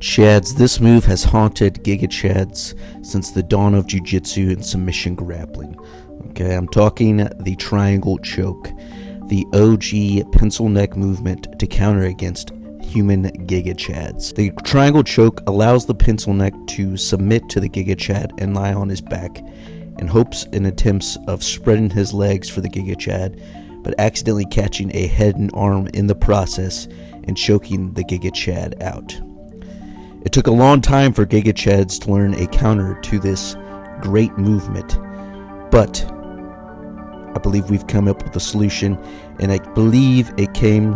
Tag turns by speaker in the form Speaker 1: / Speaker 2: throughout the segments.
Speaker 1: Chads, this move has haunted Giga Chads since the dawn of Jiu-Jitsu and submission grappling. Okay, I'm talking the triangle choke, the OG pencil neck movement to counter against human Giga Chads. The triangle choke allows the pencil neck to submit to the Giga Chad and lie on his back in hopes and attempts of spreading his legs for the Giga Chad, but accidentally catching a head and arm in the process and choking the Giga Chad out. It took a long time for Giga Chads to learn a counter to this great movement, but I believe we've come up with a solution, and I believe it came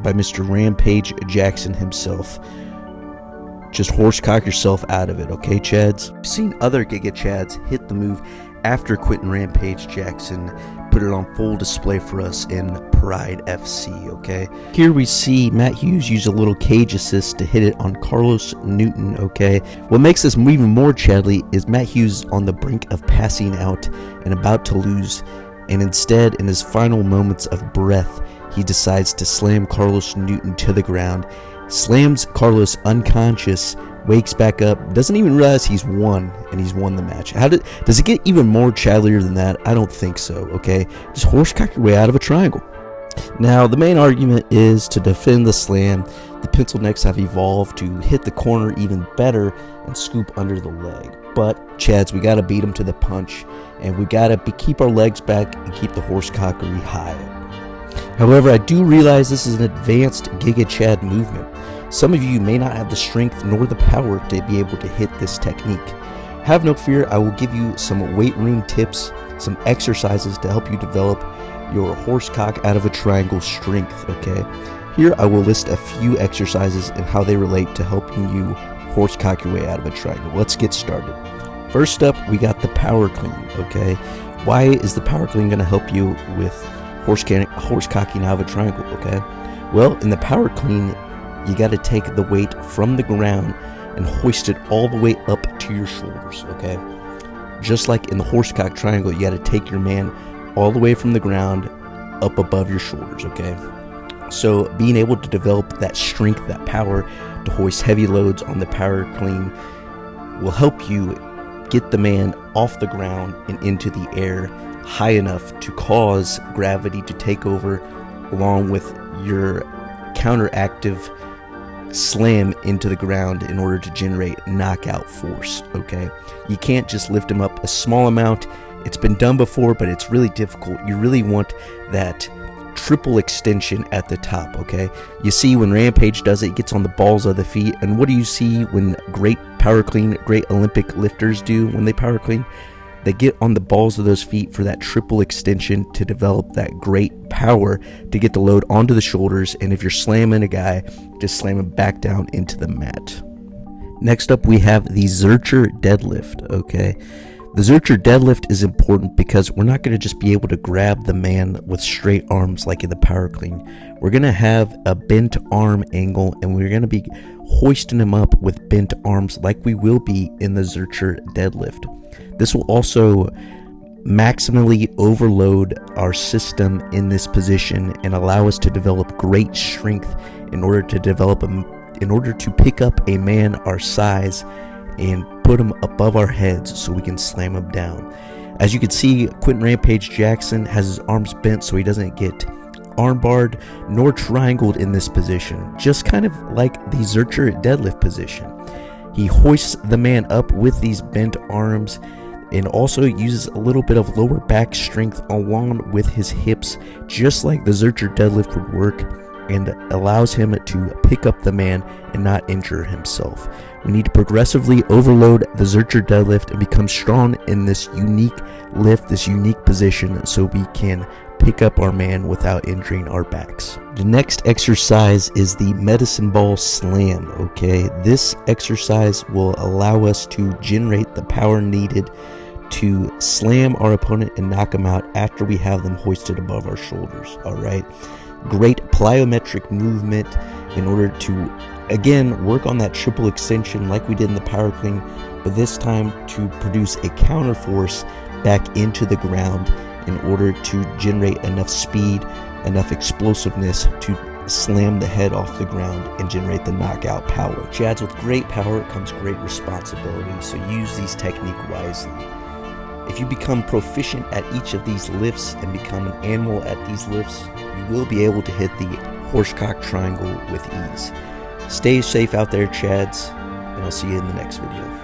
Speaker 1: by Mr. Rampage Jackson himself. Just horsecock yourself out of it, okay, Chads? I've seen other Giga Chads hit the move after Quentin Rampage Jackson put it on full display for us in Pride FC, okay? Here we see Matt Hughes use a little cage assist to hit it on Carlos Newton, okay? What makes this even more Chadly is Matt Hughes on the brink of passing out and about to lose, and instead, in his final moments of breath, he decides to slam Carlos Newton to the ground, slams Carlos unconscious, wakes back up, doesn't even realize he's won, and he's won the match. Does it get even more Chadlier than that? I don't think so, okay? Just horsecock your way out of a triangle. Now, the main argument is to defend the slam. The pencil necks have evolved to hit the corner even better and scoop under the leg. But, Chads, we got to beat them to the punch, and we got to keep our legs back and keep the horsecockery high. However, I do realize this is an advanced Giga Chad movement. Some of you may not have the strength nor the power to be able to hit this technique. Have no fear, I will give you some weight room tips, some exercises to help you develop your horsecock out of a triangle strength, okay? Here I will list a few exercises and how they relate to helping you horsecock your way out of a triangle. Let's get started. First up, we got the power clean, okay? Why is the power clean going to help you with horsecocking out of a triangle, okay? Well, in the power clean, you got to take the weight from the ground and hoist it all the way up to your shoulders, okay? Just like in the horsecock triangle, you got to take your man all the way from the ground up above your shoulders, okay? So being able to develop that strength, that power to hoist heavy loads on the power clean will help you get the man off the ground and into the air high enough to cause gravity to take over, along with your counteractive slam into the ground in order to generate knockout force, okay? You can't just lift him up a small amount. It's been done before, but it's really difficult. You really want that triple extension at the top, okay? You see when Rampage does it, he gets on the balls of the feet, and what do you see when great power clean, great Olympic lifters do when they power clean? They get on the balls of those feet for that triple extension to develop that great power to get the load onto the shoulders, and if you're slamming a guy, just slam him back down into the mat. Next up, we have the Zercher deadlift, okay? The Zercher deadlift is important because we're not going to just be able to grab the man with straight arms like in the power clean. We're going to have a bent arm angle, and we're going to be hoisting him up with bent arms like we will be in the Zercher deadlift. This will also maximally overload our system in this position and allow us to develop great strength in order to pick up a man our size and put him above our heads so we can slam him down. As you can see, Quentin Rampage Jackson has his arms bent so he doesn't get armbarred nor triangled in this position, just kind of like the Zercher deadlift position. He hoists the man up with these bent arms and also uses a little bit of lower back strength along with his hips, just like the Zercher deadlift would work, and allows him to pick up the man and not injure himself. We need to progressively overload the Zercher deadlift and become strong in this unique lift, this unique position, so we can pick up our man without injuring our backs. The next exercise is the medicine ball slam, okay? This exercise will allow us to generate the power needed to slam our opponent and knock him out after we have them hoisted above our shoulders, all right? Great plyometric movement in order to, again, work on that triple extension like we did in the power clean, but this time to produce a counter force back into the ground in order to generate enough speed, enough explosiveness to slam the head off the ground and generate the knockout power. Chads, with great power comes great responsibility, so use these techniques wisely. If you become proficient at each of these lifts and become an animal at these lifts, you will be able to hit the horsecock triangle with ease. Stay safe out there, Chads, and I'll see you in the next video.